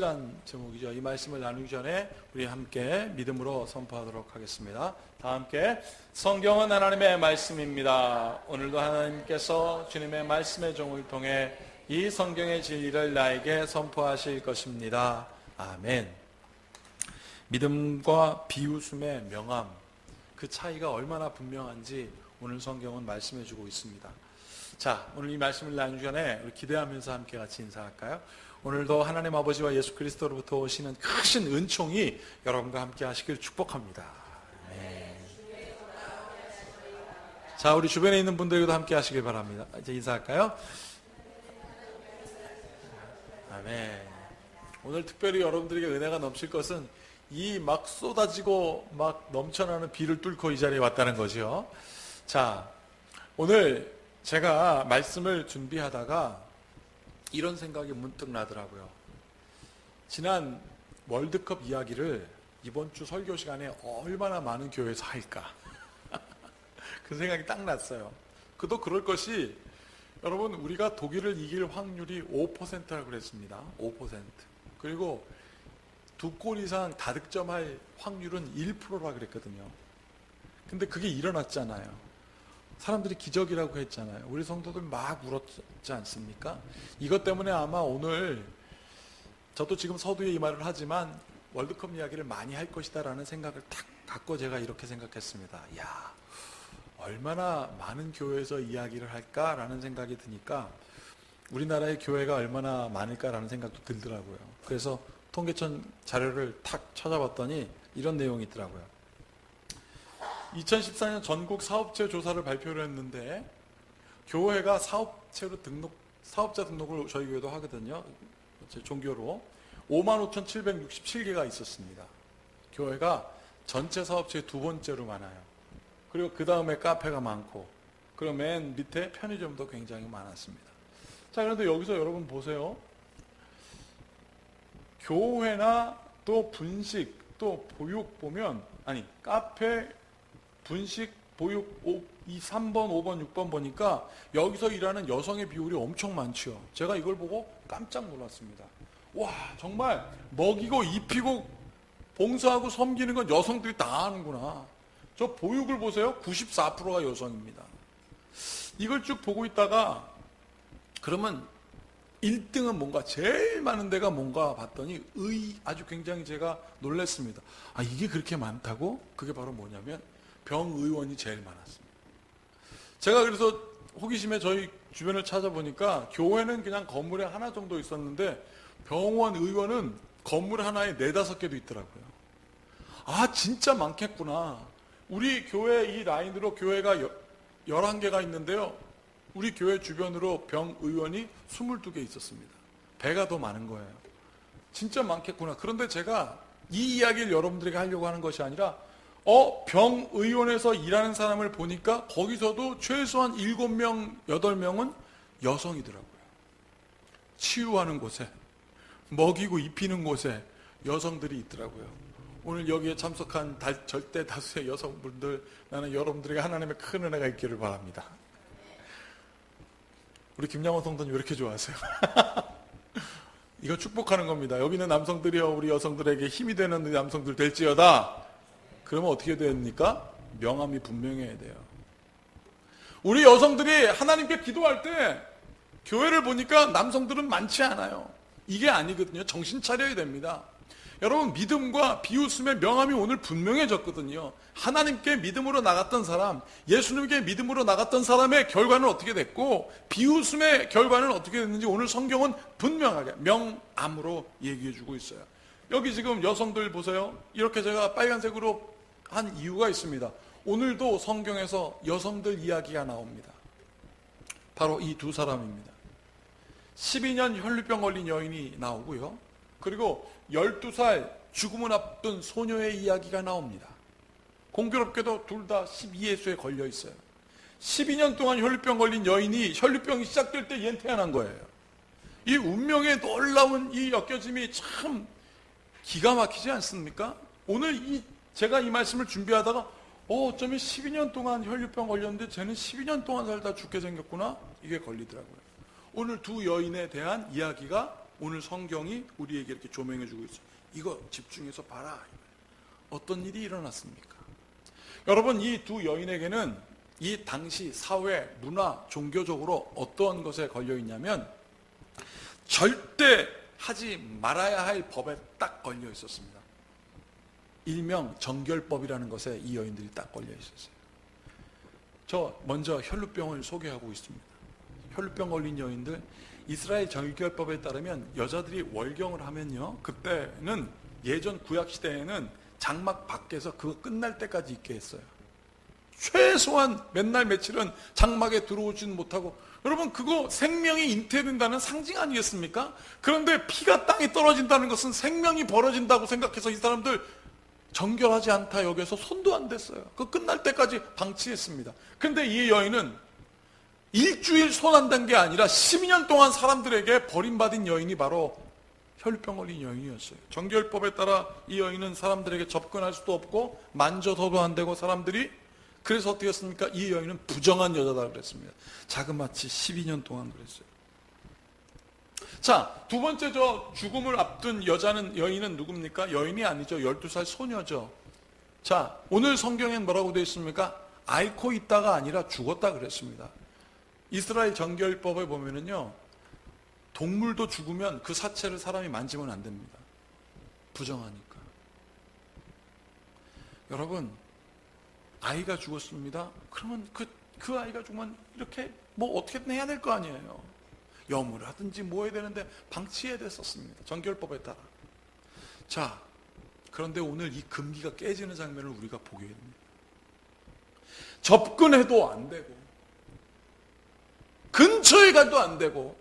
이란 제목이죠. 이 말씀을 나누기 전에 우리 함께 믿음으로 선포하도록 하겠습니다. 다 함께 성경은 하나님의 말씀입니다. 오늘도 하나님께서 주님의 말씀의 종을 통해 이 성경의 진리를 나에게 선포하실 것입니다. 아멘. 믿음과 비웃음의 명암, 그 차이가 얼마나 분명한지 오늘 성경은 말씀해 주고 있습니다. 자, 오늘 이 말씀을 나누기 전에 우리 기대하면서 함께 같이 인사할까요? 오늘도 하나님 아버지와 예수 그리스도로부터 오시는 크신 은총이 여러분과 함께 하시길 축복합니다. 네. 자, 우리 주변에 있는 분들과도 함께 하시길 바랍니다. 이제 인사할까요? 아멘. 오늘 특별히 여러분들에게 은혜가 넘칠 것은 이 막 쏟아지고 막 넘쳐나는 비를 뚫고 이 자리에 왔다는 거죠. 자, 오늘 제가 말씀을 준비하다가 이런 생각이 문득 나더라고요. 지난 월드컵 이야기를 이번 주 설교 시간에 얼마나 많은 교회에서 할까? 그 생각이 딱 났어요. 그도 그럴 것이, 여러분, 우리가 독일을 이길 확률이 5%라고 그랬습니다. 5%. 그리고 2골 이상 다득점할 확률은 1%라고 그랬거든요. 근데 그게 일어났잖아요. 사람들이 기적이라고 했잖아요. 우리 성도들 막 울었지 않습니까? 이것 때문에 아마 오늘 저도 지금 서두에 이 말을 하지만 월드컵 이야기를 많이 할 것이다 라는 생각을 딱 갖고 제가 이렇게 생각했습니다. 야, 얼마나 많은 교회에서 이야기를 할까라는 생각이 드니까 우리나라의 교회가 얼마나 많을까라는 생각도 들더라고요. 그래서 통계청 자료를 탁 찾아봤더니 이런 내용이 있더라고요. 2014년 전국 사업체 조사를 발표를 했는데, 교회가 사업자 등록을 저희 교회도 하거든요. 종교로 55,767개가 있었습니다. 교회가 전체 사업체의 2번째로 많아요. 그리고 그 다음에 카페가 많고, 그리고 맨 밑에 편의점도 굉장히 많았습니다. 자, 그런데 여기서 여러분 보세요. 교회나 또 분식, 또 보육 보면, 카페, 분식, 보육, 3번, 5번, 6번 보니까 여기서 일하는 여성의 비율이 엄청 많죠. 제가 이걸 보고 깜짝 놀랐습니다. 와, 정말 먹이고 입히고 봉사하고 섬기는 건 여성들이 다 하는구나. 저 보육을 보세요. 94%가 여성입니다. 이걸 쭉 보고 있다가 그러면 1등은 뭔가, 제일 많은 데가 뭔가 봤더니 아주 굉장히 제가 놀랐습니다. 아, 이게 그렇게 많다고? 그게 바로 뭐냐면 병의원이 제일 많았습니다. 제가 그래서 호기심에 저희 주변을 찾아보니까 교회는 그냥 건물에 하나 정도 있었는데 병원 의원은 건물 하나에 4-5개도 있더라고요. 아, 진짜 많겠구나. 우리 교회 이 라인으로 교회가 11개가 있는데요. 우리 교회 주변으로 병의원이 22개 있었습니다. 배가 더 많은 거예요. 진짜 많겠구나. 그런데 제가 이 이야기를 여러분들에게 하려고 하는 것이 아니라 병의원에서 일하는 사람을 보니까 거기서도 최소한 7명, 8명은 여성이더라고요. 치유하는 곳에, 먹이고 입히는 곳에 여성들이 있더라고요. 오늘 여기에 참석한 절대 다수의 여성분들, 나는 여러분들에게 하나님의 큰 은혜가 있기를 바랍니다. 우리 김양원 성도님 왜 이렇게 좋아하세요? 이거 축복하는 겁니다. 여기는 남성들이요, 우리 여성들에게 힘이 되는 남성들 될지어다. 그러면 어떻게 됩니까? 명암이 분명해야 돼요. 우리 여성들이 하나님께 기도할 때 교회를 보니까 남성들은 많지 않아요. 이게 아니거든요. 정신 차려야 됩니다. 여러분, 믿음과 비웃음의 명암이 오늘 분명해졌거든요. 하나님께 믿음으로 나갔던 사람, 예수님께 믿음으로 나갔던 사람의 결과는 어떻게 됐고, 비웃음의 결과는 어떻게 됐는지 오늘 성경은 분명하게 명암으로 얘기해주고 있어요. 여기 지금 여성들 보세요. 이렇게 제가 빨간색으로 한 이유가 있습니다. 오늘도 성경에서 여성들 이야기가 나옵니다. 바로 이 2 사람입니다. 12년 혈루병 걸린 여인이 나오고요. 그리고 12살 죽음을 앞둔 소녀의 이야기가 나옵니다. 공교롭게도 둘 다 12예수에 걸려 있어요. 12년 동안 혈루병 걸린 여인이 혈루병이 시작될 때 얘는 태어난 거예요. 이 운명의 놀라운 이 엮여짐이 참 기가 막히지 않습니까? 오늘 제가 이 말씀을 준비하다가 어쩌면 12년 동안 혈루병 걸렸는데 쟤는 12년 동안 살다 죽게 생겼구나. 이게 걸리더라고요. 오늘 2 여인에 대한 이야기가 오늘 성경이 우리에게 이렇게 조명해 주고 있어요. 이거 집중해서 봐라. 어떤 일이 일어났습니까? 여러분, 이 두 여인에게는 이 당시 사회, 문화, 종교적으로 어떠한 것에 걸려 있냐면 절대 하지 말아야 할 법에 딱 걸려 있었습니다. 일명 정결법이라는 것에 이 여인들이 딱 걸려 있었어요. 저 먼저 혈루병을 소개하고 있습니다. 혈루병 걸린 여인들, 이스라엘 정결법에 따르면 여자들이 월경을 하면요, 그때는 예전 구약 시대에는 장막 밖에서 그거 끝날 때까지 있게 했어요. 최소한 몇 날 며칠은 장막에 들어오지는 못하고, 여러분 그거 생명이 잉태된다는 상징 아니겠습니까? 그런데 피가 땅에 떨어진다는 것은 생명이 벌어진다고 생각해서 이 사람들 정결하지 않다 여기서 손도 안 댔어요. 그 끝날 때까지 방치했습니다. 그런데 이 여인은 일주일 손 안 댄 게 아니라 12년 동안 사람들에게 버림받은 여인이 바로 혈루병 걸린 여인이었어요. 정결법에 따라 이 여인은 사람들에게 접근할 수도 없고 만져서도 안 되고, 사람들이 그래서 어떻게 했습니까? 이 여인은 부정한 여자다 그랬습니다. 자그마치 12년 동안 그랬어요. 자, 두 번째 저 죽음을 앞둔 여인은 누굽니까? 여인이 아니죠. 12살 소녀죠. 자, 오늘 성경엔 뭐라고 되어 있습니까? 앓고 있다가 아니라 죽었다 그랬습니다. 이스라엘 정결법에 보면은요, 동물도 죽으면 그 사체를 사람이 만지면 안 됩니다. 부정하니까. 여러분, 아이가 죽었습니다. 그러면 그 아이가 죽으면 이렇게 뭐 어떻게든 해야 될 거 아니에요. 염을 하든지 뭐 해야 되는데 방치해야 됐었습니다. 정결법에 따라. 자, 그런데 오늘 이 금기가 깨지는 장면을 우리가 보게 됩니다. 접근해도 안 되고, 근처에 가도 안 되고,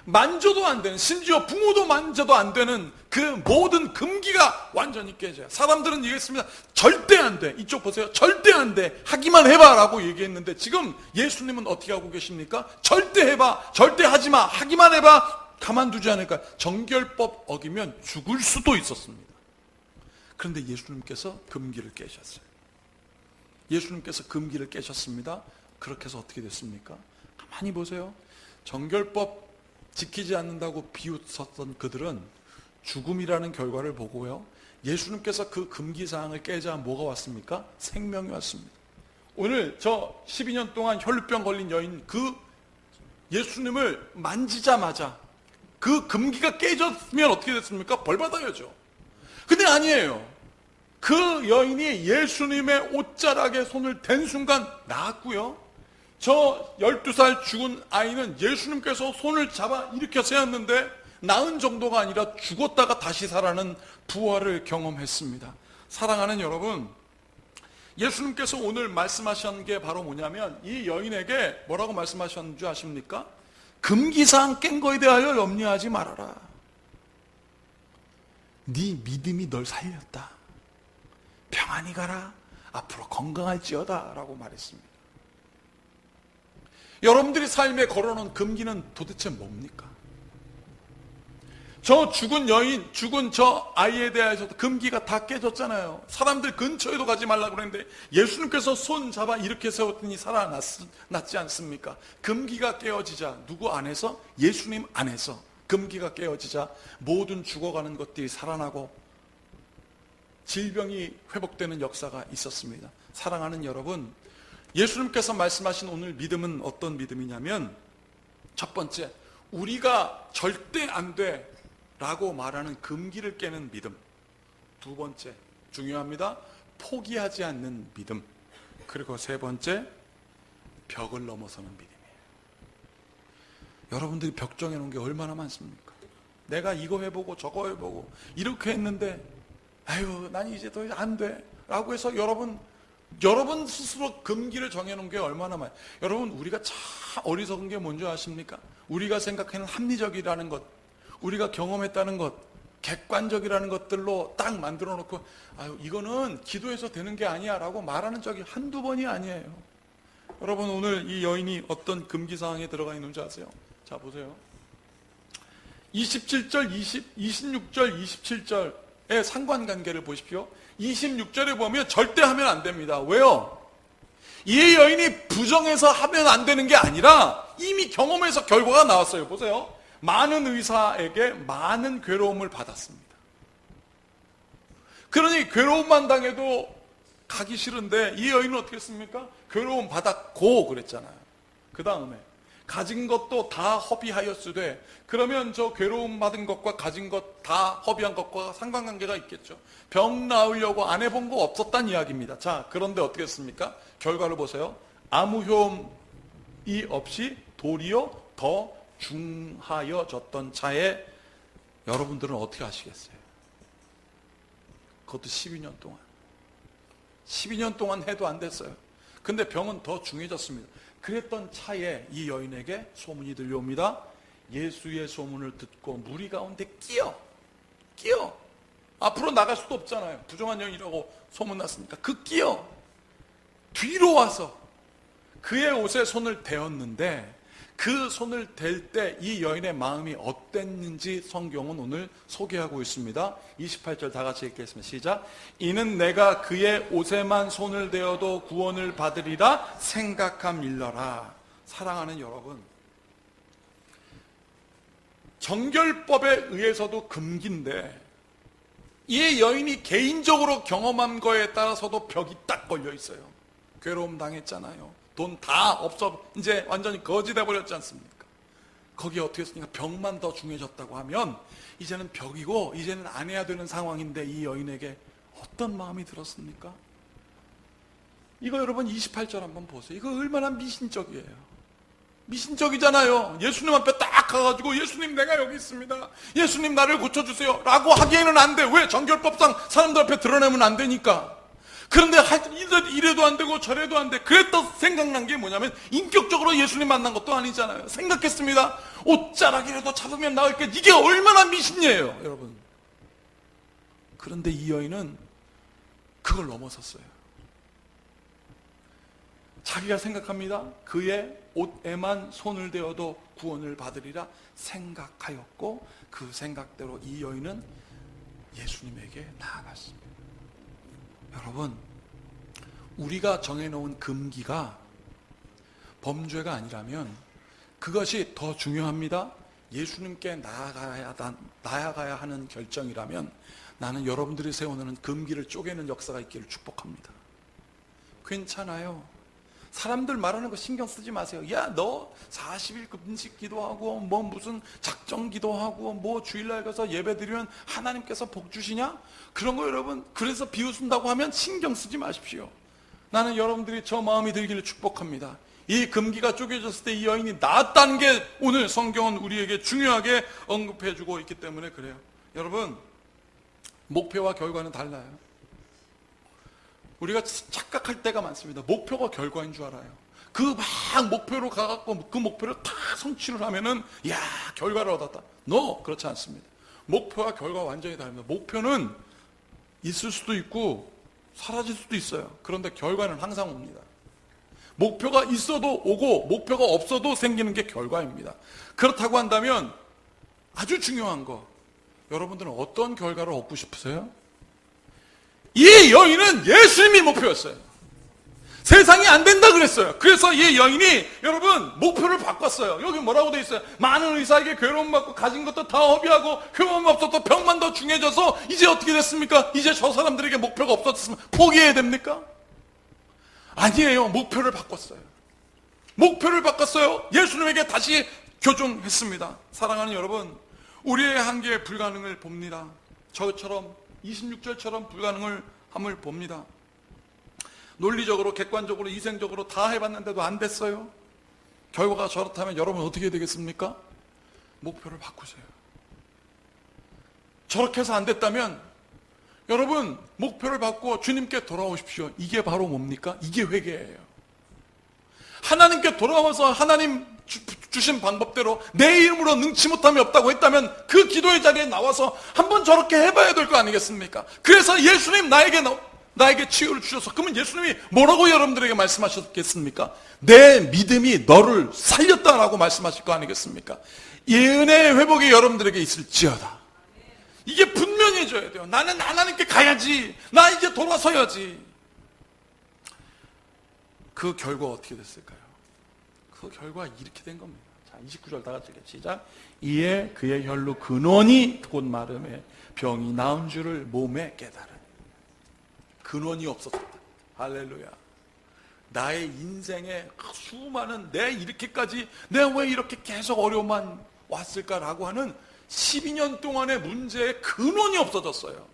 만져도 안 되는, 심지어 부모도 만져도 안 되는 그 모든 금기가 완전히 깨져요. 사람들은 얘기했습니다. 절대 안 돼. 이쪽 보세요. 절대 안 돼. 하기만 해봐 라고 얘기했는데, 지금 예수님은 어떻게 하고 계십니까? 절대 해봐. 절대 하지 마. 하기만 해봐. 가만두지 않을까. 정결법 어기면 죽을 수도 있었습니다. 그런데 예수님께서 금기를 깨셨어요. 예수님께서 금기를 깨셨습니다. 그렇게 해서 어떻게 됐습니까? 가만히 보세요. 정결법 지키지 않는다고 비웃었던 그들은 죽음이라는 결과를 보고요, 예수님께서 그 금기사항을 깨자 뭐가 왔습니까? 생명이 왔습니다. 오늘 저 12년 동안 혈루병 걸린 여인, 그 예수님을 만지자마자 그 금기가 깨졌으면 어떻게 됐습니까? 벌 받아야죠. 근데 아니에요. 그 여인이 예수님의 옷자락에 손을 댄 순간 나았고요, 저 12살 죽은 아이는 예수님께서 손을 잡아 일으켜 세웠는데 나은 정도가 아니라 죽었다가 다시 살아나는 부활을 경험했습니다. 사랑하는 여러분, 예수님께서 오늘 말씀하신 게 바로 뭐냐면, 이 여인에게 뭐라고 말씀하셨는 줄 아십니까? 금기사항 깬 거에 대하여 염려하지 말아라. 네 믿음이 널 살렸다. 평안히 가라. 앞으로 건강할지어다 라고 말했습니다. 여러분들이 삶에 걸어놓은 금기는 도대체 뭡니까? 저 죽은 여인, 죽은 저 아이에 대해서도 금기가 다 깨졌잖아요. 사람들 근처에도 가지 말라고 그랬는데 예수님께서 손 잡아 이렇게 세웠더니 살아났지 않습니까? 금기가 깨어지자, 누구 안에서? 예수님 안에서 금기가 깨어지자 모든 죽어가는 것들이 살아나고 질병이 회복되는 역사가 있었습니다. 사랑하는 여러분, 예수님께서 말씀하신 오늘 믿음은 어떤 믿음이냐면, 첫 번째, 우리가 절대 안 돼 라고 말하는 금기를 깨는 믿음. 두 번째, 중요합니다. 포기하지 않는 믿음. 그리고 세 번째, 벽을 넘어서는 믿음이에요. 여러분들이 벽 정해놓은 게 얼마나 많습니까? 내가 이거 해보고 저거 해보고 이렇게 했는데 아유 난 이제 더 안 돼 라고 해서 여러분 스스로 금기를 정해놓은 게 얼마나 많아요. 여러분, 우리가 참 어리석은 게 뭔지 아십니까? 우리가 생각하는 합리적이라는 것, 우리가 경험했다는 것, 객관적이라는 것들로 딱 만들어 놓고 아유 이거는 기도해서 되는 게 아니야 라고 말하는 적이 한두 번이 아니에요. 여러분, 오늘 이 여인이 어떤 금기사항에 들어가 있는지 아세요? 자 보세요. 27절, 26절, 27절의 상관관계를 보십시오. 26절에 보면 절대 하면 안 됩니다. 왜요? 이 여인이 부정해서 하면 안 되는 게 아니라 이미 경험해서 결과가 나왔어요. 보세요. 많은 의사에게 많은 괴로움을 받았습니다. 그러니 괴로움만 당해도 가기 싫은데 이 여인은 어떻게 했습니까? 괴로움 받았고 그랬잖아요. 그 다음에 가진 것도 다 허비하였으되, 그러면 저 괴로움 받은 것과 가진 것 다 허비한 것과 상관관계가 있겠죠. 병 나으려고 안 해본 거 없었단 이야기입니다. 자, 그런데 어떻게 했습니까? 결과를 보세요. 아무 효험이 없이 도리어 더 중하여졌던 차에 여러분들은 어떻게 하시겠어요? 그것도 12년 동안. 12년 동안 해도 안 됐어요. 근데 병은 더 중해졌습니다. 그랬던 차에 이 여인에게 소문이 들려옵니다. 예수의 소문을 듣고 무리 가운데 끼어 앞으로 나갈 수도 없잖아요. 부정한 여인이라고 소문났으니까 그 끼어 뒤로 와서 그의 옷에 손을 대었는데, 그 손을 댈 때 이 여인의 마음이 어땠는지 성경은 오늘 소개하고 있습니다. 28절 다 같이 읽겠습니다. 시작. 이는 내가 그의 옷에만 손을 대어도 구원을 받으리라 생각함일러라. 사랑하는 여러분, 정결법에 의해서도 금기인데 이 여인이 개인적으로 경험한 거에 따라서도 벽이 딱 걸려 있어요. 괴로움 당했잖아요. 돈 다 없어 이제 완전히 거지 돼버렸지 않습니까? 거기에 어떻게 했습니까? 벽만 더 중해졌다고 하면 이제는 벽이고 이제는 안 해야 되는 상황인데 이 여인에게 어떤 마음이 들었습니까? 이거 여러분 28절 한번 보세요. 이거 얼마나 미신적이에요. 미신적이잖아요. 예수님 앞에 딱 가가지고 예수님 내가 여기 있습니다. 예수님 나를 고쳐주세요 라고 하기에는 안 돼. 왜? 정결법상 사람들 앞에 드러내면 안 되니까. 그런데 하여튼 이래도 안 되고 저래도 안 돼. 그랬다 생각난 게 뭐냐면 인격적으로 예수님 만난 것도 아니잖아요. 생각했습니다. 옷자락이라도 잡으면 나을 게, 이게 얼마나 미신이에요 여러분. 그런데 이 여인은 그걸 넘어섰어요. 자기가 생각합니다. 그의 옷에만 손을 대어도 구원을 받으리라 생각하였고, 그 생각대로 이 여인은 예수님에게 나아갔습니다. 여러분, 우리가 정해놓은 금기가 범죄가 아니라면 그것이 더 중요합니다. 예수님께 나아가야 하는 결정이라면 나는 여러분들이 세워놓은 금기를 쪼개는 역사가 있기를 축복합니다. 괜찮아요. 사람들 말하는 거 신경 쓰지 마세요. 야, 너 40일 금식 기도하고 뭐 무슨 작정 기도하고 뭐 주일날 가서 예배 드리면 하나님께서 복 주시냐? 그런 거 여러분 그래서 비웃는다고 하면 신경 쓰지 마십시오. 나는 여러분들이 저 마음이 들기를 축복합니다. 이 금기가 쪼개졌을 때 이 여인이 나았다는 게 오늘 성경은 우리에게 중요하게 언급해주고 있기 때문에 그래요. 여러분, 목표와 결과는 달라요. 우리가 착각할 때가 많습니다. 목표가 결과인 줄 알아요. 그 막 목표로 가갖고 그 목표를 다 성취를 하면은 야, 결과를 얻었다. 그렇지 않습니다. 목표와 결과 완전히 다릅니다. 목표는 있을 수도 있고 사라질 수도 있어요. 그런데 결과는 항상 옵니다. 목표가 있어도 오고 목표가 없어도 생기는 게 결과입니다. 그렇다고 한다면 아주 중요한 거, 여러분들은 어떤 결과를 얻고 싶으세요? 이 여인은 예수님이 목표였어요. 세상이 안 된다 그랬어요. 그래서 이 여인이 여러분 목표를 바꿨어요. 여기 뭐라고 돼 있어요? 많은 의사에게 괴로움 받고 가진 것도 다 허비하고 효험 없어도 병만 더 중해져서 이제 어떻게 됐습니까? 이제 저 사람들에게 목표가 없었으면 포기해야 됩니까? 아니에요. 목표를 바꿨어요. 목표를 바꿨어요. 예수님에게 다시 교정했습니다. 사랑하는 여러분, 우리의 한계에 불가능을 봅니다. 저처럼 26절처럼 불가능을 함을 봅니다. 논리적으로, 객관적으로, 이성적으로 다 해봤는데도 안 됐어요. 결과가 저렇다면 여러분 어떻게 해야 되겠습니까? 목표를 바꾸세요. 저렇게 해서 안 됐다면 여러분 목표를 바꾸어 주님께 돌아오십시오. 이게 바로 뭡니까? 이게 회개예요. 하나님께 돌아와서 하나님 주신 방법대로 내 이름으로 능치 못함이 없다고 했다면 그 기도의 자리에 나와서 한번 저렇게 해봐야 될 거 아니겠습니까? 그래서 예수님 나에게 치유를 주셔서, 그러면 예수님이 뭐라고 여러분들에게 말씀하셨겠습니까? 내 믿음이 너를 살렸다라고 말씀하실 거 아니겠습니까? 이 은혜의 회복이 여러분들에게 있을지어다. 이게 분명해져야 돼요. 나는 하나님께 가야지. 나 이제 돌아서야지. 그 결과 어떻게 됐을까요? 그 결과 이렇게 된 겁니다. 잘 29절 다 같이 시작. 이에 그의 혈로 근원이 곧 마름에 병이 나은 줄을 몸에 깨달으니. 근원이 없었다. 할렐루야. 나의 인생에 수많은 내가 왜 이렇게 계속 어려움만 왔을까라고 하는 12년 동안의 문제의 근원이 없어졌어요.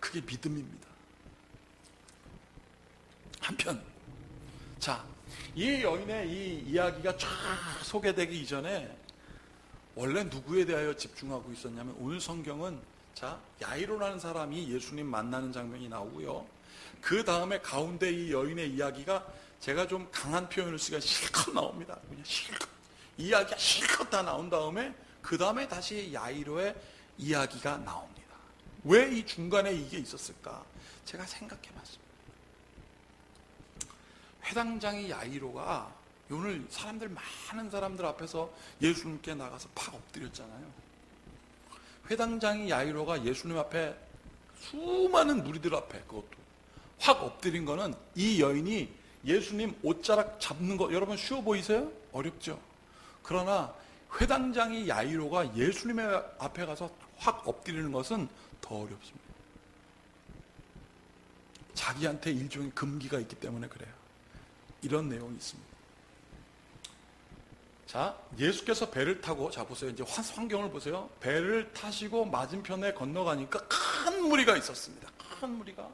그게 믿음입니다. 한편, 자, 이 여인의 이 이야기가 쫙 소개되기 이전에 원래 누구에 대하여 집중하고 있었냐면, 오늘 성경은 자, 야이로라는 사람이 예수님 만나는 장면이 나오고요. 그 다음에 가운데 이 여인의 이야기가 제가 좀 강한 표현을 쓰기가 실컷 나옵니다. 그냥 실컷. 이야기가 실컷 다 나온 다음에 그 다음에 다시 야이로의 이야기가 나옵니다. 왜 이 중간에 이게 있었을까? 제가 생각해 봤습니다. 회당장이 야이로가 오늘 많은 사람들 앞에서 예수님께 나가서 팍 엎드렸잖아요. 회당장이 야이로가 예수님 앞에 수많은 무리들 앞에 그것도 확 엎드린 거는 이 여인이 예수님 옷자락 잡는 거 여러분 쉬워 보이세요? 어렵죠? 그러나 회당장이 야이로가 예수님의 앞에 가서 확 엎드리는 것은 더 어렵습니다. 자기한테 일종의 금기가 있기 때문에 그래요. 이런 내용이 있습니다. 자, 예수께서 배를 타고, 자 보세요. 이제 환경을 보세요. 배를 타시고 맞은편에 건너가니까 큰 무리가 있었습니다. 큰 무리가.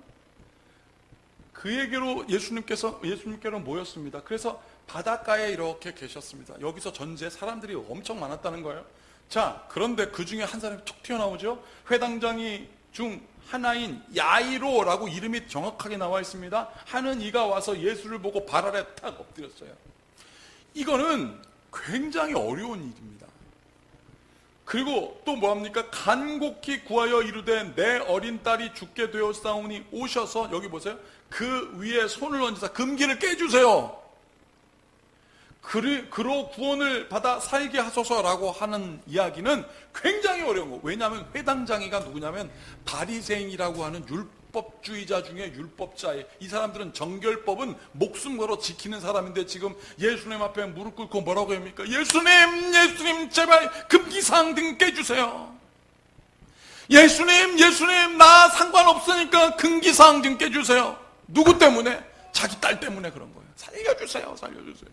그에게로 예수님께로 모였습니다. 그래서 바닷가에 이렇게 계셨습니다. 여기서 전제 사람들이 엄청 많았다는 거예요. 자, 그런데 그 중에 한 사람이 툭 튀어나오죠. 회당장이 중 하나인 야이로라고 이름이 정확하게 나와 있습니다. 하는 이가 와서 예수를 보고 발 아래 탁 엎드렸어요. 이거는 굉장히 어려운 일입니다. 그리고 또 뭐합니까? 간곡히 구하여 이르되 내 어린 딸이 죽게 되었사오니 오셔서, 여기 보세요. 그 위에 손을 얹으사 금기를 깨주세요. 그로 구원을 받아 살게 하소서라고 하는 이야기는 굉장히 어려운 거. 왜냐하면 회당장이가 누구냐면 바리새인이라고 하는 율법주의자 중에 율법자예요. 이 사람들은 정결법은 목숨 걸어 지키는 사람인데 지금 예수님 앞에 무릎 꿇고 뭐라고 합니까? 예수님 제발 금기사항 등 깨주세요. 예수님 나 상관없으니까 금기사항 좀 깨주세요. 누구 때문에? 자기 딸 때문에 그런 거예요. 살려주세요.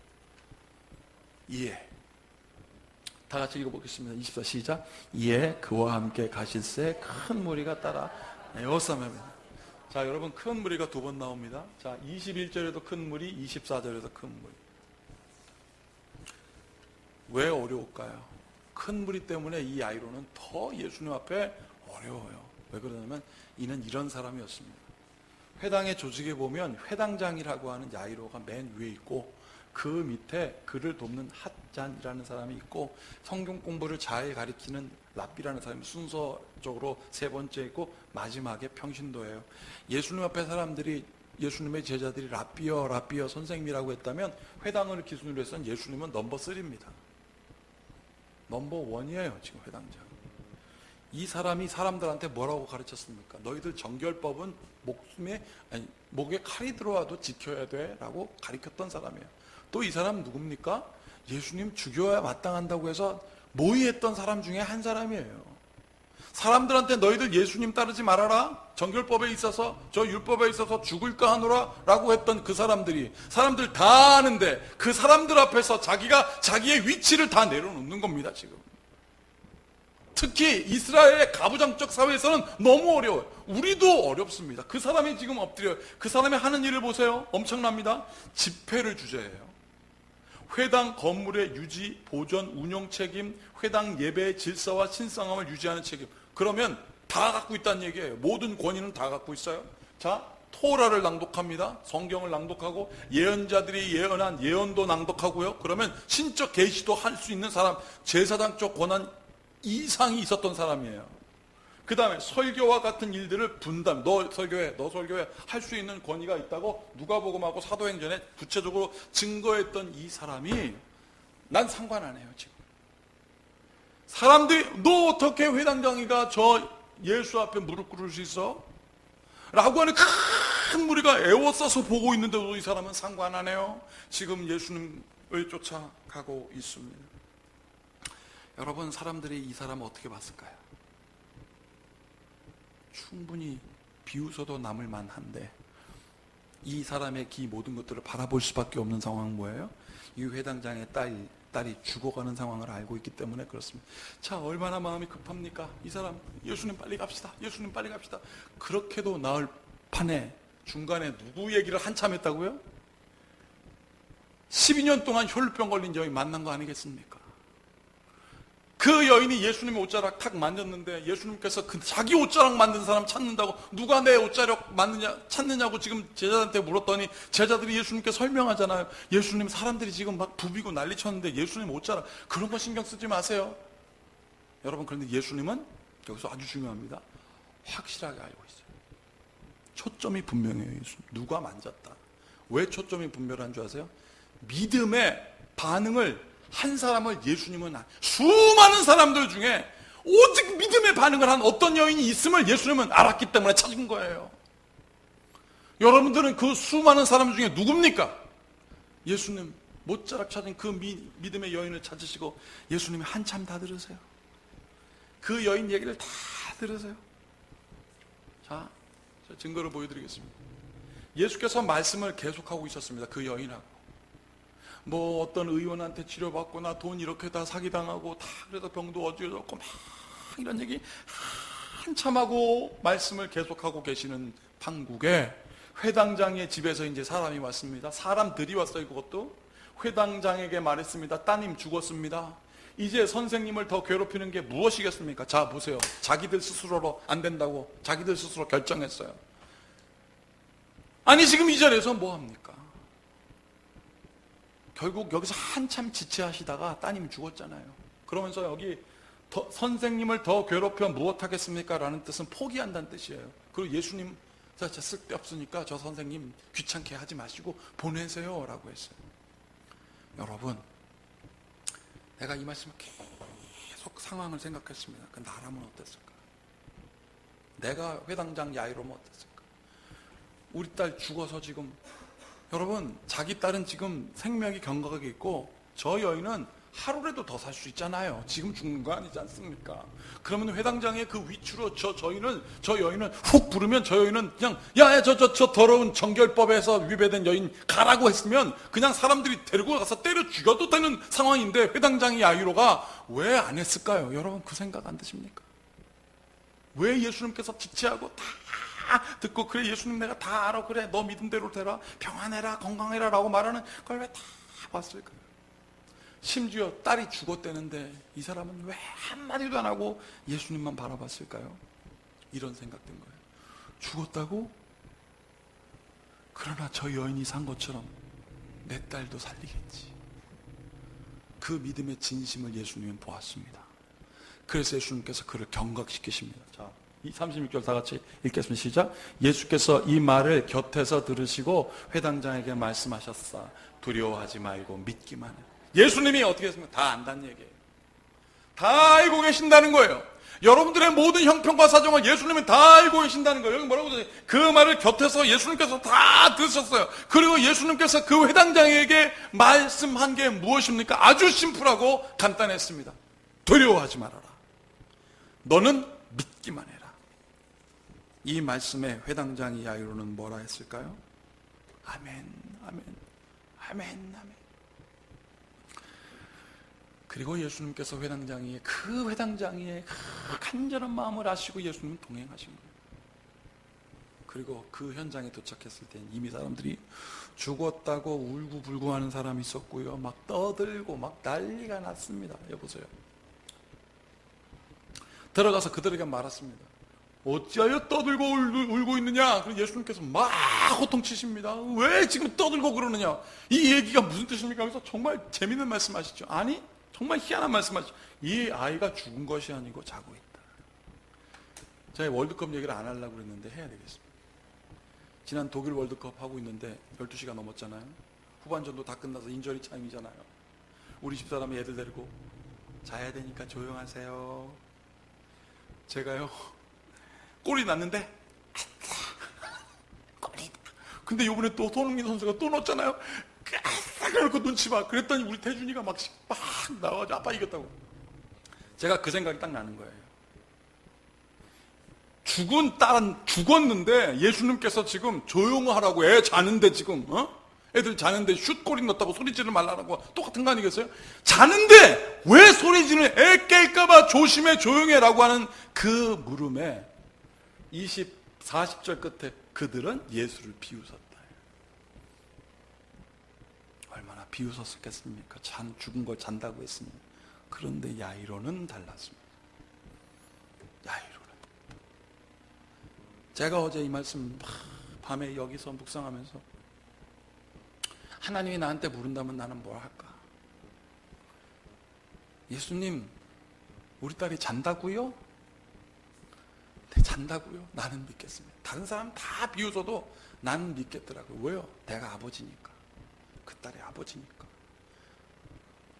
이에 다 같이 읽어보겠습니다. 24 시작. 이에 그와 함께 가실새 큰 무리가 따라 에워싸매매. 자, 여러분 큰 무리가 두 번 나옵니다. 자, 21절에도 큰 무리, 24절에도 큰 무리. 왜 어려울까요? 큰 무리 때문에 이 아이로는 더 예수님 앞에 어려워요. 왜 그러냐면 이는 이런 사람이었습니다. 회당의 조직에 보면 회당장이라고 하는 야이로가 맨 위에 있고 그 밑에 그를 돕는 핫잔이라는 사람이 있고 성경 공부를 잘 가리키는 랍비라는 사람이 순서적으로 세 번째 있고 마지막에 평신도예요. 예수님 앞에 사람들이, 예수님의 제자들이 랍비어 선생님이라고 했다면 회당을 기준으로 해서는 예수님은 넘버 3입니다. 넘버 1이에요. 지금 회당장. 이 사람이 사람들한테 뭐라고 가르쳤습니까? 너희들 정결법은 목에 칼이 들어와도 지켜야 돼 라고 가르쳤던 사람이에요. 또 이 사람은 누굽니까? 예수님 죽여야 마땅한다고 해서 모의했던 사람 중에 한 사람이에요. 사람들한테 너희들 예수님 따르지 말아라, 정결법에 있어서 저 율법에 있어서 죽을까 하노라 라고 했던 그 사람들이, 사람들 다 아는데 그 사람들 앞에서 자기가 자기의 위치를 다 내려놓는 겁니다. 지금 특히 이스라엘의 가부장적 사회에서는 너무 어려워요. 우리도 어렵습니다. 그 사람이 지금 엎드려요. 그 사람이 하는 일을 보세요. 엄청납니다. 집회를 주재해요. 회당 건물의 유지, 보존, 운영 책임, 회당 예배의 질서와 신성함을 유지하는 책임. 그러면 다 갖고 있다는 얘기예요. 모든 권위는 다 갖고 있어요. 자, 토라를 낭독합니다. 성경을 낭독하고 예언자들이 예언한 예언도 낭독하고요. 그러면 신적 계시도 할 수 있는 사람, 제사장적 권한 이상이 있었던 사람이에요. 그 다음에 설교와 같은 일들을 분담, 너 설교해 할 수 있는 권위가 있다고 누가복음하고 사도행전에 구체적으로 증거했던 이 사람이 난 상관 안 해요. 지금 사람들이 너 어떻게 회당장이가 저 예수 앞에 무릎 꿇을 수 있어? 라고 하는 큰 무리가 애워싸서 보고 있는데도 이 사람은 상관 안 해요. 지금 예수님을 쫓아가고 있습니다. 여러분, 사람들이 이 사람을 어떻게 봤을까요? 충분히 비웃어도 남을 만한데 이 사람의 기 모든 것들을 바라볼 수밖에 없는 상황은 뭐예요? 이 회당장의 딸이 죽어가는 상황을 알고 있기 때문에 그렇습니다. 자, 얼마나 마음이 급합니까? 이 사람, 예수님 빨리 갑시다. 예수님 빨리 갑시다. 그렇게도 나을 판에 중간에 누구 얘기를 한참 했다고요? 12년 동안 혈루병 걸린 여인 만난 거 아니겠습니까? 그 여인이 예수님의 옷자락 탁 만졌는데 예수님께서 그 자기 옷자락 만든 사람 찾는다고, 누가 내 옷자락 찾느냐고 지금 제자들한테 물었더니 제자들이 예수님께 설명하잖아요. 예수님, 사람들이 지금 막 부비고 난리 쳤는데 예수님 옷자락, 그런 거 신경 쓰지 마세요. 여러분, 그런데 예수님은 여기서 아주 중요합니다. 확실하게 알고 있어요. 초점이 분명해요. 예수님 누가 만졌다. 왜 초점이 분명한 줄 아세요? 믿음의 반응을 한 사람을 예수님은 수많은 사람들 중에 오직 믿음의 반응을 한 어떤 여인이 있음을 예수님은 알았기 때문에 찾은 거예요. 여러분들은 그 수많은 사람 중에 누굽니까? 예수님 못자락 찾은 그 믿음의 여인을 찾으시고 예수님이 한참 다 들으세요. 그 여인 얘기를 다 들으세요. 자, 증거를 보여드리겠습니다. 예수께서 말씀을 계속하고 있었습니다. 그 여인하고. 뭐 어떤 의원한테 치료받고 나 돈 이렇게 다 사기당하고 다 그래서 병도 어지럽고 막 이런 얘기 한참 하고 말씀을 계속하고 계시는 판국에 회당장의 집에서 이제 사람이 왔습니다. 사람들이 왔어요. 그것도 회당장에게 말했습니다. 따님 죽었습니다. 이제 선생님을 더 괴롭히는 게 무엇이겠습니까? 자, 보세요. 자기들 스스로로 안 된다고 자기들 스스로 결정했어요. 아니, 지금 이 자리에서 뭐 합니까? 결국 여기서 한참 지체하시다가 따님이 죽었잖아요. 그러면서 여기 선생님을 더 괴롭혀 무엇하겠습니까? 라는 뜻은 포기한다는 뜻이에요. 그리고 예수님, 자, 쓸데없으니까 저 선생님 귀찮게 하지 마시고 보내세요 라고 했어요. 여러분, 내가 이 말씀을 계속 상황을 생각했습니다. 그 나라면 어땠을까? 내가 회당장 야이로면 어땠을까? 우리 딸 죽어서 지금, 여러분, 자기 딸은 지금 생명이 경각하게 있고 저 여인은 하루라도 더 살 수 있잖아요. 지금 죽는 거 아니지 않습니까? 그러면 회당장의 그 위치로 저 여인을 훅 부르면 저 여인은 그냥 저 더러운 정결법에서 위배된 여인 가라고 했으면 그냥 사람들이 데리고 가서 때려 죽여도 되는 상황인데 회당장의 야이로가 왜 안 했을까요? 여러분, 그 생각 안 드십니까? 왜 예수님께서 지체하고 다 듣고 그래 예수님 내가 다 알아, 그래 너 믿음대로 되라, 평안해라, 건강해라 라고 말하는 그걸 왜 다 봤을까요? 심지어 딸이 죽었다는데 이 사람은 왜 한마디도 안 하고 예수님만 바라봤을까요? 이런 생각된 거예요. 죽었다고? 그러나 저 여인이 산 것처럼 내 딸도 살리겠지. 그 믿음의 진심을 예수님은 보았습니다. 그래서 예수님께서 그를 경각시키십니다. 자, 이 36절 다 같이 읽겠습니다. 시작. 예수께서 이 말을 곁에서 들으시고 회당장에게 말씀하셨사. 두려워하지 말고 믿기만 해. 예수님이 어떻게 했습니까? 다 안다는 얘기예요. 다 알고 계신다는 거예요. 여러분들의 모든 형편과 사정을 예수님은 다 알고 계신다는 거예요. 여기 뭐라고 그러죠? 그 말을 곁에서 예수님께서 다 들으셨어요. 그리고 예수님께서 그 회당장에게 말씀한 게 무엇입니까? 아주 심플하고 간단했습니다. 두려워하지 말아라. 너는 믿기만 해라. 이 말씀에 회당장이 야이로는 뭐라 했을까요? 아멘, 아멘, 아멘, 아멘. 그리고 예수님께서 회당장이의 그 간절한 마음을 아시고 예수님은 동행하신 거예요. 그리고 그 현장에 도착했을 때 이미 사람들이 죽었다고 울고불고 하는 사람이 있었고요. 막 떠들고 막 난리가 났습니다. 여보세요. 들어가서 그들에게 말했습니다. 어찌하여 떠들고 울고 있느냐? 그리고 예수님께서 막 호통치십니다. 왜 지금 떠들고 그러느냐? 이 얘기가 무슨 뜻입니까? 그래서 정말 재밌는 말씀하시죠. 아니, 정말 희한한 말씀하시죠. 이 아이가 죽은 것이 아니고 자고 있다. 제가 월드컵 얘기를 안 하려고 그랬는데 해야 되겠습니다. 지난 독일 월드컵 하고 있는데 12시가 넘었잖아요. 후반전도 다 끝나서 인저리 타임이잖아요. 우리 집사람이 애들 데리고 자야 되니까 조용하세요. 제가요, 골이 났는데 골이. 근데 이번에 또 손흥민 선수가 또 넣었잖아요. 그래놓고 눈치 봐. 그랬더니 우리 태준이가 막 나와가지고 아빠 이겼다고. 제가 그 생각이 딱 나는 거예요. 죽은 딸은 죽었는데 예수님께서 지금 조용하라고, 애 자는데 지금 애들 자는데 슛골이 넣었다고 소리 지르지 말라고 똑같은 거 아니겠어요? 자는데 왜 소리 지르는, 애 깰까봐 조심해, 조용해라고 하는 그 물음에 40절 끝에 그들은 예수를 비웃었다. 얼마나 비웃었겠습니까? 죽은 걸 잔다고 했습니다. 그런데 야이로는 달랐습니다. 야이로는, 제가 어제 이 말씀 밤에 여기서 묵상하면서 하나님이 나한테 물은다면 나는 뭘 할까? 예수님, 우리 딸이 잔다고요? 네, 잔다고요? 나는 믿겠습니다. 다른 사람 다 비웃어도 나는 믿겠더라고요. 왜요? 내가 아버지니까. 그 딸의 아버지니까.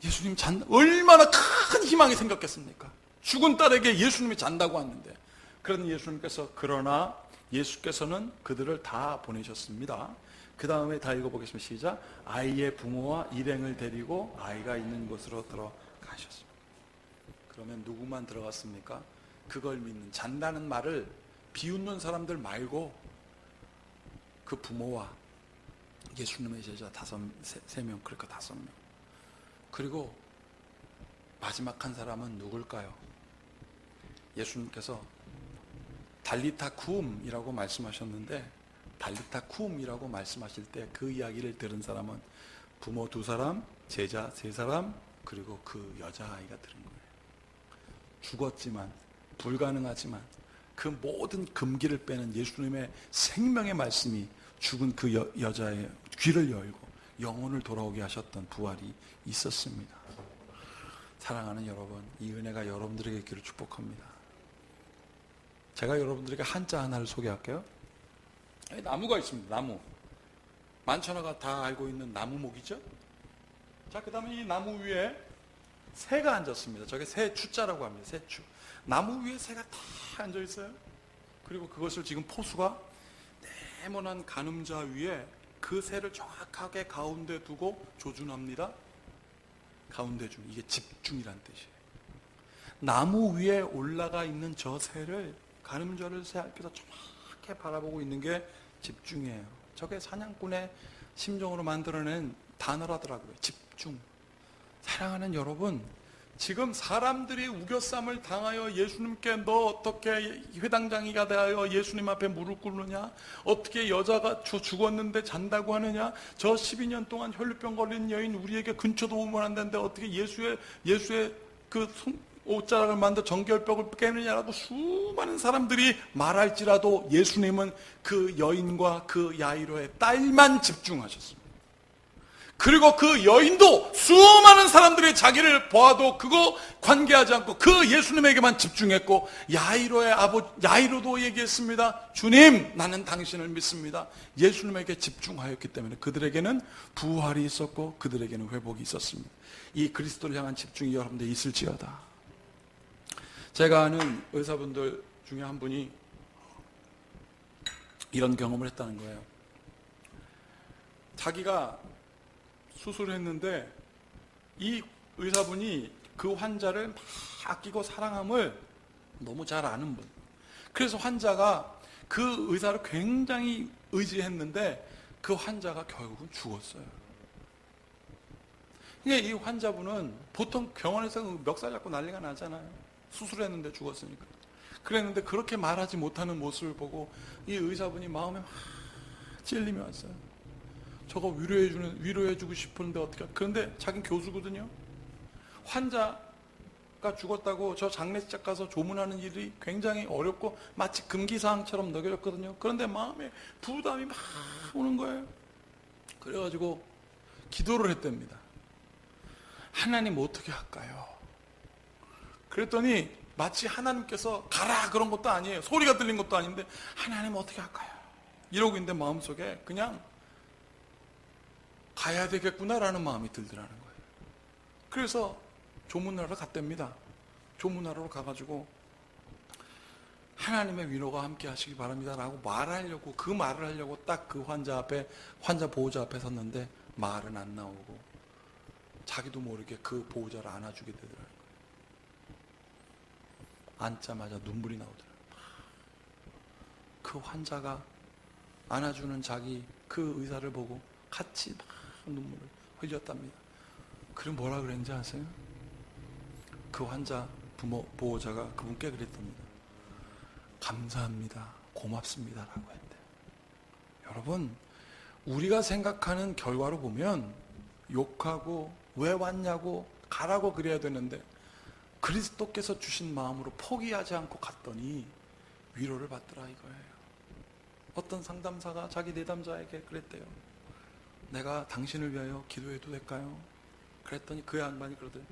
예수님 얼마나 큰 희망이 생겼겠습니까? 죽은 딸에게 예수님이 잔다고 하는데. 그러니 예수님께서, 그러나 예수께서는 그들을 다 보내셨습니다. 그 다음에 다 읽어보겠습니다. 시작. 아이의 부모와 일행을 데리고 아이가 있는 곳으로 들어가셨습니다. 그러면 누구만 들어갔습니까? 그걸 믿는, 잔다는 말을 비웃는 사람들 말고 그 부모와 예수님의 제자 3명, 그러니까 5명. 그리고 마지막 한 사람은 누굴까요? 예수님께서 달리타 쿠움이라고 말씀하셨는데, 달리타 쿠움이라고 말씀하실 때 그 이야기를 들은 사람은 부모 2사람, 제자 3사람, 그리고 그 여자아이가 들은 거예요. 죽었지만, 불가능하지만 그 모든 금기를 빼는 예수님의 생명의 말씀이 죽은 그 여자의 귀를 열고 영혼을 돌아오게 하셨던 부활이 있었습니다. 사랑하는 여러분, 이 은혜가 여러분들에게 있기를 축복합니다. 제가 여러분들에게 한자 하나를 소개할게요. 나무가 있습니다. 나무. 만천하가 다 알고 있는 나무목이죠. 자, 그 다음에 이 나무 위에 새가 앉았습니다. 저게 새 추자라고 합니다. 새추. 나무 위에 새가 다 앉아 있어요. 그리고 그것을 지금 포수가 네모난 가늠자 위에 그 새를 정확하게 가운데 두고 조준합니다. 가운데 중, 이게 집중이란 뜻이에요. 나무 위에 올라가 있는 저 새를, 가늠자를 새 앞에서 정확히 바라보고 있는 게 집중이에요. 저게 사냥꾼의 심정으로 만들어낸 단어라더라고요. 집중. 사랑하는 여러분, 지금 사람들이 우겨쌈을 당하여 예수님께 너 어떻게 회당장이가 되어 예수님 앞에 무릎 꿇느냐? 어떻게 여자가 죽었는데 잔다고 하느냐? 저 12년 동안 혈루병 걸린 여인 우리에게 근처도 오면 안 되는데 어떻게 예수의 그 옷자락을 만들어 정결벽을 깨느냐라고 수많은 사람들이 말할지라도 예수님은 그 여인과 그 야이로의 딸만 집중하셨습니다. 그리고 그 여인도 수많은 사람들이 자기를 보아도 그거 관계하지 않고 그 예수님에게만 집중했고, 야이로도 얘기했습니다. 주님, 나는 당신을 믿습니다. 예수님에게 집중하였기 때문에 그들에게는 부활이 있었고 그들에게는 회복이 있었습니다. 이 그리스도를 향한 집중이 여러분들 있을지어다. 제가 아는 의사분들 중에 한 분이 이런 경험을 했다는 거예요. 자기가 수술을 했는데 이 의사분이 그 환자를 막 아끼고 사랑함을 너무 잘 아는 분. 그래서 환자가 그 의사를 굉장히 의지했는데 그 환자가 결국은 죽었어요. 그러니까 이 환자분은 보통 병원에서 멱살 잡고 난리가 나잖아요. 수술했는데 죽었으니까. 그랬는데 그렇게 말하지 못하는 모습을 보고 이 의사분이 마음에 막 찔림이 왔어요. 저거 위로해주고 싶은데 어떻게. 그런데 자기는 교수거든요. 환자가 죽었다고 저 장례식 가서 조문하는 일이 굉장히 어렵고 마치 금기사항처럼 느껴졌거든요. 그런데 마음에 부담이 막 오는 거예요. 그래가지고 기도를 했답니다. 하나님 어떻게 할까요? 그랬더니 마치 하나님께서 가라 그런 것도 아니에요. 소리가 들린 것도 아닌데 하나님 어떻게 할까요? 이러고 있는데 마음속에 그냥 가야 되겠구나라는 마음이 들더라는 거예요. 그래서 조문하러 갔답니다. 조문하러 가가지고 하나님의 위로가 함께 하시기 바랍니다 라고 말하려고, 그 말을 하려고 딱 그 환자 보호자 앞에 섰는데 말은 안 나오고 자기도 모르게 그 보호자를 안아주게 되더라고요. 앉자마자 눈물이 나오더라고요. 그 환자가 안아주는 자기 그 의사를 보고 같이 막 눈물을 흘렸답니다. 그럼 뭐라 그랬는지 아세요? 그 환자 보호자가 그분께 그랬답니다. 감사합니다, 고맙습니다 라고 했대요. 여러분, 우리가 생각하는 결과로 보면 욕하고 왜 왔냐고 가라고 그래야 되는데, 그리스도께서 주신 마음으로 포기하지 않고 갔더니 위로를 받더라 이거예요. 어떤 상담사가 자기 내담자에게 그랬대요. 내가 당신을 위하여 기도해도 될까요? 그랬더니 그 양반이 그러더니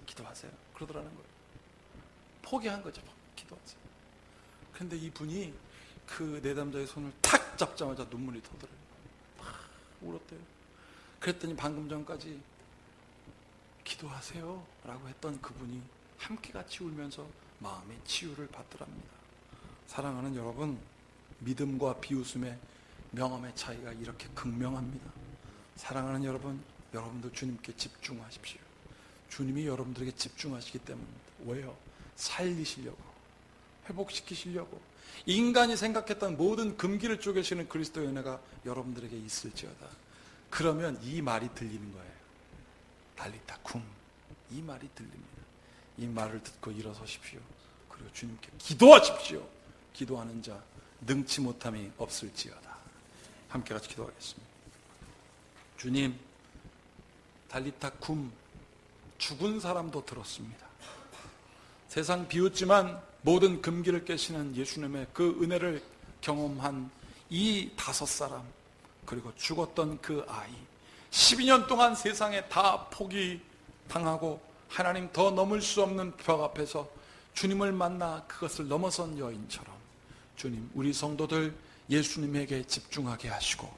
기도하세요 그러더라는 거예요. 포기한 거죠. 기도하세요. 그런데 이분이 그 내담자의 손을 탁 잡자마자 눈물이 터더래요. 막 울었대요. 그랬더니 방금 전까지 기도하세요 라고 했던 그분이 함께 같이 울면서 마음의 치유를 받더랍니다. 사랑하는 여러분, 믿음과 비웃음의 명암의 차이가 이렇게 극명합니다. 사랑하는 여러분, 여러분들 주님께 집중하십시오. 주님이 여러분들에게 집중하시기 때문입니다. 왜요? 살리시려고, 회복시키시려고. 인간이 생각했던 모든 금기를 쪼개시는 그리스도의 은혜가 여러분들에게 있을지어다. 그러면 이 말이 들리는 거예요. 달리타 쿰. 이 말이 들립니다. 이 말을 듣고 일어서십시오. 그리고 주님께 기도하십시오. 기도하는 자 능치 못함이 없을지어다. 함께 같이 기도하겠습니다. 주님, 달리타 쿰, 죽은 사람도 들었습니다. 세상 비웃지만 모든 금기를 깨시는 예수님의 그 은혜를 경험한 이 5사람, 그리고 죽었던 그 아이, 12년 동안 세상에 다 포기당하고 하나님 더 넘을 수 없는 벽 앞에서 주님을 만나 그것을 넘어선 여인처럼, 주님, 우리 성도들 예수님에게 집중하게 하시고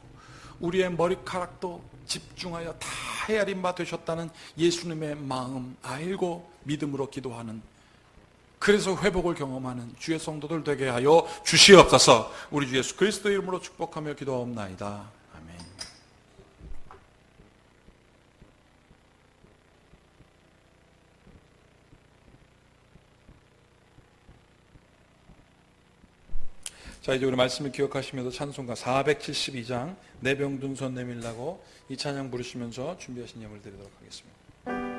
우리의 머리카락도 집중하여 다 헤아린 바 되셨다는 예수님의 마음 알고 믿음으로 기도하는, 그래서 회복을 경험하는 주의 성도들 되게 하여 주시옵소서. 우리 주 예수 그리스도 이름으로 축복하며 기도하옵나이다. 아멘. 자, 이제 우리 말씀을 기억하시면서 찬송가 472장 내 병든 손 내밀라고 이 찬양 부르시면서 준비하신 예물 드리도록 하겠습니다.